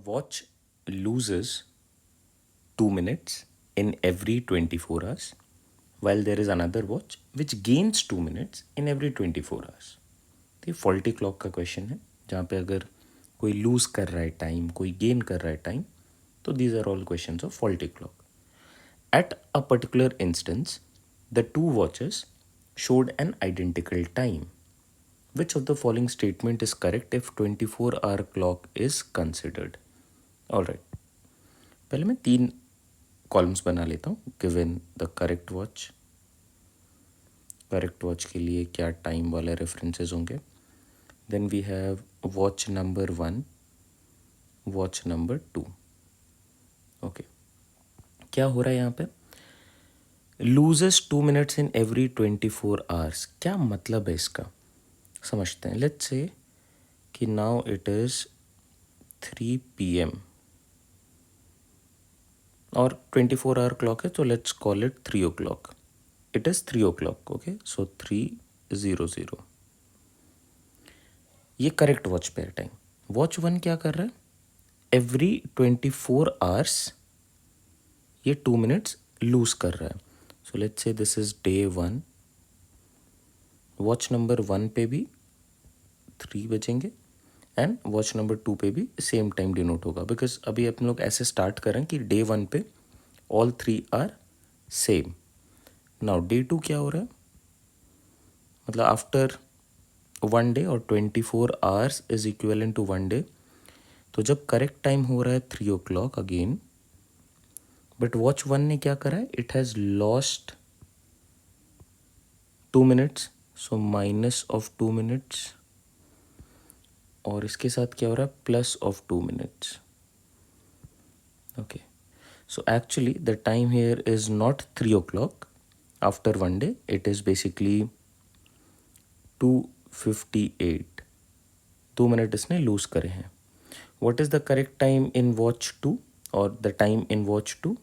Watch loses 2 minutes in every 24 hours, while there is another watch which gains 2 minutes in every 24 hours. तो ये faulty clock का question है, जहाँ पे अगर कोई लूज कर रहा है टाइम, कोई गेन कर रहा है टाइम, तो these are all questions of faulty clock. At a particular instance, the two watches showed an identical time. Which of the following statement is correct if 24-hour clock is considered? Alright. पहले मैं 3 columns बना लेता हूँ. Given the correct watch के लिए क्या time वाले references होंगे. Then we have watch number 1, watch number 2. Okay, क्या हो रहा है यहाँ पे? Loses 2 minutes in every 24 hours. क्या मतलब है इसका, समझते हैं. लेट्स से कि नाउ इट इज़ 3 PM और 24-hour क्लॉक है, तो let's call it 3 o'clock. It is 3 o'clock. Okay, so 3:00. ये करेक्ट वॉच पे है टाइम. वॉच 1 क्या कर रहा है? एवरी 24 आवर्स ये 2 मिनट्स लूज कर रहा है. So let's say this is day 1. Watch number 1 पे भी 3 बजेंगे एंड वॉच नंबर 2 पे भी सेम टाइम डिनोट होगा, बिकॉज अभी अपन लोग ऐसे स्टार्ट करें कि डे 1 पे all 3 are same. Now day 2 क्या हो रहा है? मतलब आफ्टर 1 डे और 24 hours is equal to 1 day. तो जब करेक्ट टाइम हो रहा है 3 o'clock अगेन, बट वॉच 1 ने क्या करा है? It has lost 2 minutes, so minus of 2 minutes, और इसके साथ क्या हो रहा है? Plus of 2 minutes. Okay, so actually the time here is not 3 o'clock after 1 day, it is basically 2:58. 2 minute इसने लूज करे हैं. what is the correct time in watch 2 or the time in watch 2?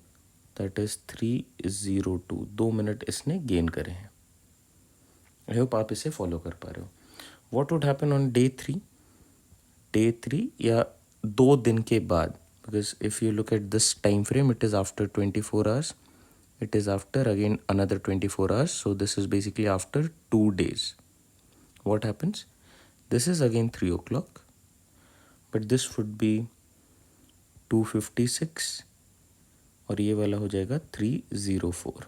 that is 3:02. 2 minute इसने gain करे हैं. I hope आप इसे follow कर पा रहे हो. what would happen on day 3? Day 3 या 2 दिन के बाद, because if you look at this time frame, it is after 24 hours, it is after again another 24 hours, so this is basically after 2 days. What happens? This is again 3 o'clock, but this would be 2:56 और ये वाला हो जाएगा 3:04,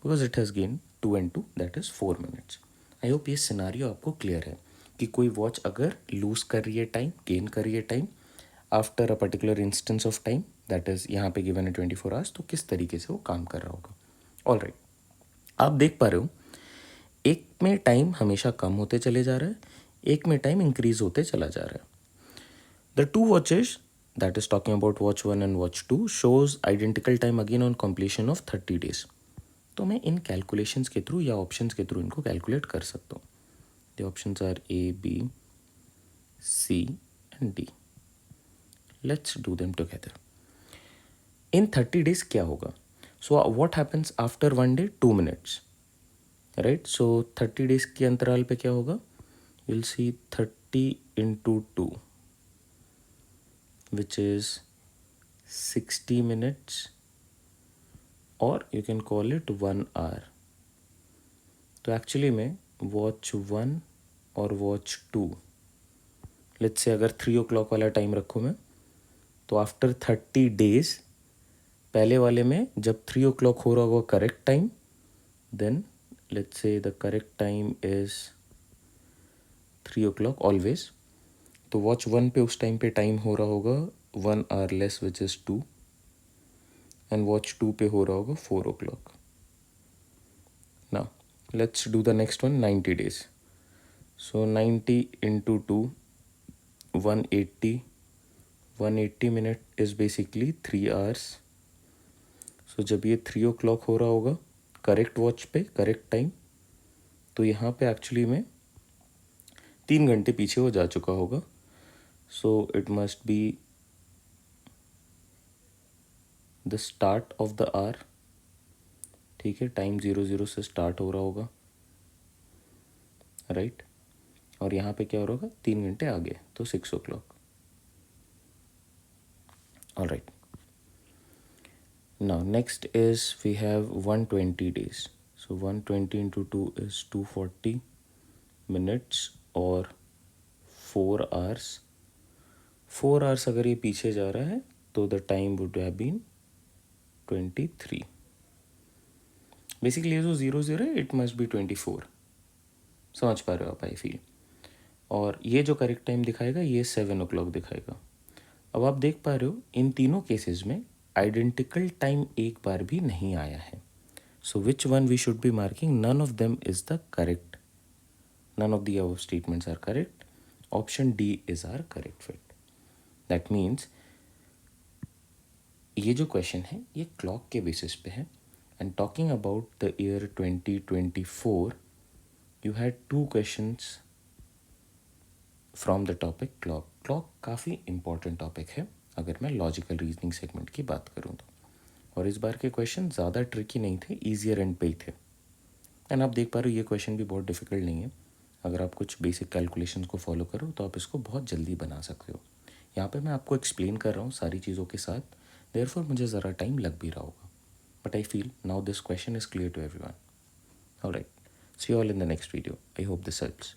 because it has gained 2 and 2, that is 4 minutes. I hope ये scenario आपको clear है कि कोई वॉच अगर लूज कर रही है टाइम, गेन कर रही है time after a particular instance of time, that is यहाँ पे गिवन है 24 आवर्स, तो किस तरीके से वो काम कर रहा होगा. ऑल राइट, आप देख पा रहे हो एक में टाइम हमेशा कम होते चले जा रहा है, एक में टाइम इंक्रीज होते चला जा रहा है. The two watches, that is talking about watch 1 and watch 2, shows identical time again on completion of 30 days. तो मैं इन कैलकुलेशंस के थ्रू या ऑप्शंस के थ्रू इनको कैलकुलेट कर सकता हूँ. The options are A, B, C and D. Let's do them together. In 30 days क्या होगा? So what happens after 1 day? 2 minutes. Right? So 30 days के अंतराल पे क्या होगा? You'll see 30 into 2, which is 60 minutes, or you can call it 1 hour. तो actually में watch 1 और वॉच 2, लेट्स से अगर 3 o'clock वाला टाइम रखूँ मैं, तो आफ्टर 30 days पहले वाले में जब 3 o'clock हो रहा होगा correct time, then let's say the correct time is 3 o'clock always. तो वॉच 1 पे उस टाइम पे टाइम हो रहा होगा 1 hour less, which is 2, and watch 2 पे हो रहा होगा 4 o'clock. ना let's do the next one, 90 days. So 90 into 2, 180. 180 minute is basically 3 hours. सो जब ये 3 o'clock हो रहा होगा करेक्ट वॉच पे करेक्ट टाइम, तो यहाँ पे एक्चुअली में 3 घंटे पीछे वो जा चुका होगा. So it must be the start of the hour. ठीक है, टाइम 00 से स्टार्ट हो रहा होगा, राइट. और यहाँ पे क्या हो रहा होगा? 3 घंटे आगे, तो 6 o'clock. All right. Now next is we have 120 days. So 120 into 2 is 240 minutes और 4 hours. 4 hours अगर ये पीछे जा रहा है तो the time would have been 23. Basically ये जो 00 है इट मस्ट बी 24. समझ पा रहे हो आप आई फील. और ये जो करेक्ट टाइम दिखाएगा ये 7 o'clock दिखाएगा. अब आप देख पा रहे हो इन तीनों केसेस में आइडेंटिकल टाइम एक बार भी नहीं आया है. So which one we should be marking? None of them is the correct. None of the above statements are correct. Option D is are correct fit. That means ये जो question है ये clock के बेसिस पे है. And talking about the year 2024 you had 2 questions from the topic clock. Clock काफ़ी important topic है अगर मैं लॉजिकल रीजनिंग सेगमेंट की बात करूँ तो. और इस बार के क्वेश्चन ज़्यादा ट्रिकी नहीं थे, ईजियर एंड पे ही थे. एंड आप देख पा रहे हो ये क्वेश्चन भी बहुत डिफिकल्ट नहीं है. अगर आप कुछ बेसिक कैलकुलेशंस को फॉलो करो तो आप इसको बहुत जल्दी बना सकते हो. यहाँ पे मैं आपको एक्सप्लेन कर रहा हूँ सारी चीज़ों के साथ, देयरफॉर मुझे ज़रा टाइम लग भी रहा होगा. But I feel now this question is clear to everyone. Alright, see you all in the next video. I hope this helps.